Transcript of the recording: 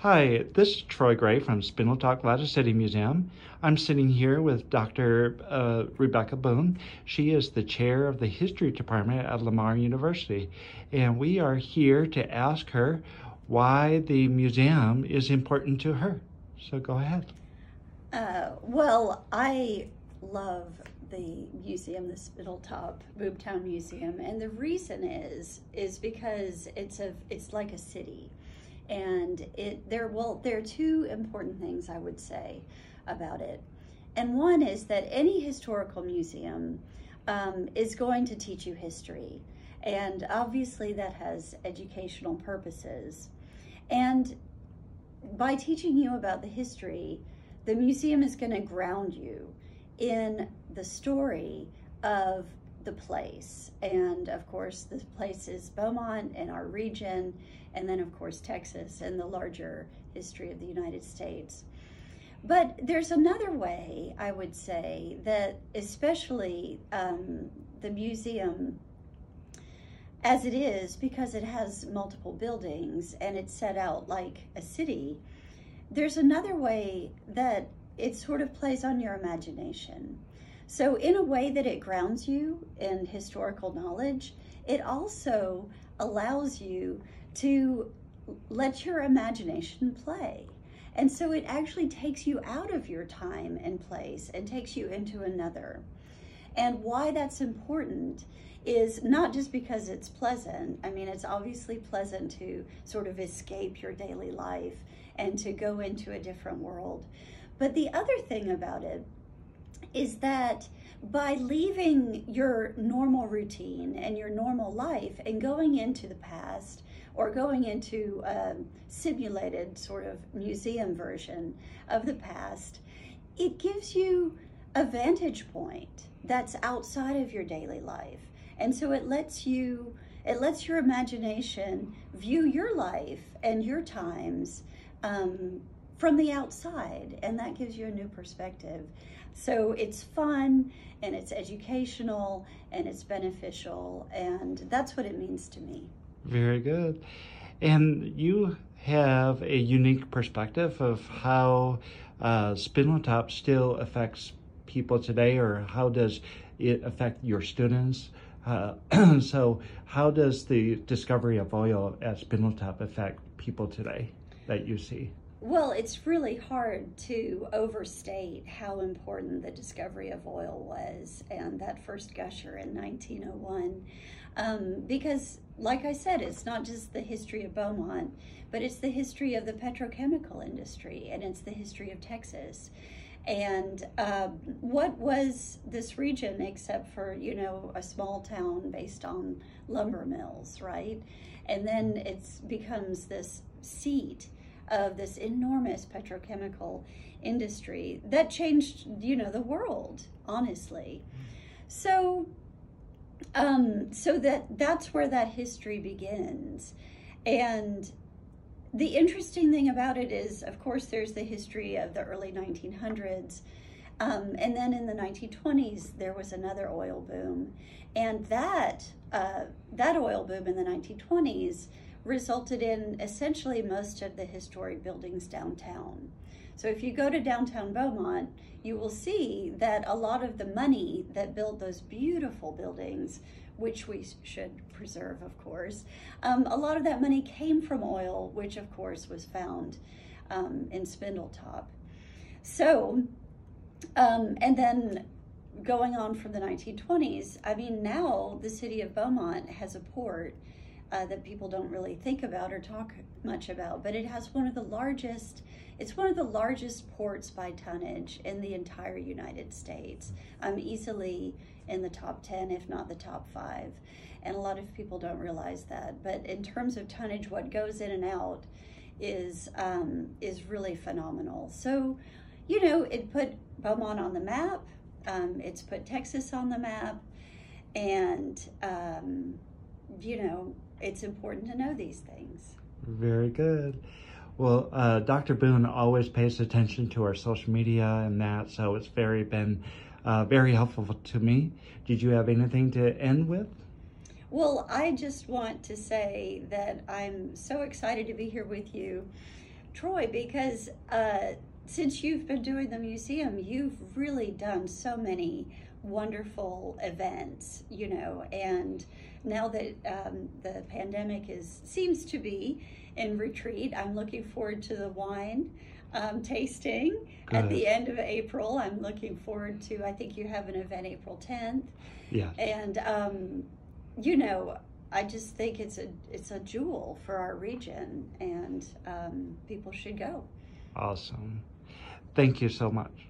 Hi, this is Troy Gray from Spindletop Gladys City Museum. I'm sitting here with Dr. Rebecca Boone. She is the chair of the History Department at Lamar University, and we are here to ask her why the museum is important to her. So go ahead. Well, I love the museum, the Spindletop Boomtown Museum, and the reason is because it's like a city. And there are two important things I would say about it. And one is that any historical museum is going to teach you history. And obviously that has educational purposes. And by teaching you about the history, the museum is going to ground you in the story of the place. And of course, this place is Beaumont and our region, and then of course Texas and the larger history of the United States. But there's another way, I would say, that especially the museum as it is, because it has multiple buildings and it's set out like a city, there's another way that it sort of plays on your imagination. So in a way that it grounds you in historical knowledge, it also allows you to let your imagination play. And so it actually takes you out of your time and place and takes you into another. And why that's important is not just because it's pleasant. I mean, it's obviously pleasant to sort of escape your daily life and to go into a different world. But the other thing about it is that by leaving your normal routine and your normal life and going into the past or going into a simulated sort of museum version of the past, it gives you a vantage point that's outside of your daily life. And so it lets your imagination view your life and your times from the outside, and that gives you a new perspective. So it's fun, and it's educational, and it's beneficial, and that's what it means to me. Very good. And you have a unique perspective of how Spindletop still affects people today, or how does it affect your students? So how does the discovery of oil at Spindletop affect people today that you see? Well, it's really hard to overstate how important the discovery of oil was and that first gusher in 1901. Because, like I said, it's not just the history of Beaumont, but it's the history of the petrochemical industry, and it's the history of Texas. And what was this region except for, a small town based on lumber mills, right? And then it becomes this seat of this enormous petrochemical industry that changed, the world, honestly. So that's where that history begins. And the interesting thing about it is, of course, there's the history of the early 1900s. And then in the 1920s, there was another oil boom. And that oil boom in the 1920s resulted in essentially most of the historic buildings downtown. So if you go to downtown Beaumont, you will see that a lot of the money that built those beautiful buildings, which we should preserve, of course, a lot of that money came from oil, which of course was found in Spindletop. So, and then going on from the 1920s, I mean, now the city of Beaumont has a port that people don't really think about or talk much about, but it has one of the largest ports by tonnage in the entire United States. Easily in the top 10, if not the top 5. And a lot of people don't realize that. But in terms of tonnage, what goes in and out is really phenomenal. So, it put Beaumont on the map. It's put Texas on the map. And, it's important to know these things. Very good. Well, Dr. Boone always pays attention to our social media and that, so it's been very helpful to me. Did you have anything to end with? Well, I just want to say that I'm so excited to be here with you. Troy, because since you've been doing the museum, you've really done so many wonderful events, you know, and now that the pandemic seems to be in retreat, I'm looking forward to the wine tasting at the end of April. I'm looking forward to, I think you have an event April 10th. Yeah. And, you know, I just think it's a jewel for our region, and people should go. Awesome. Thank you so much.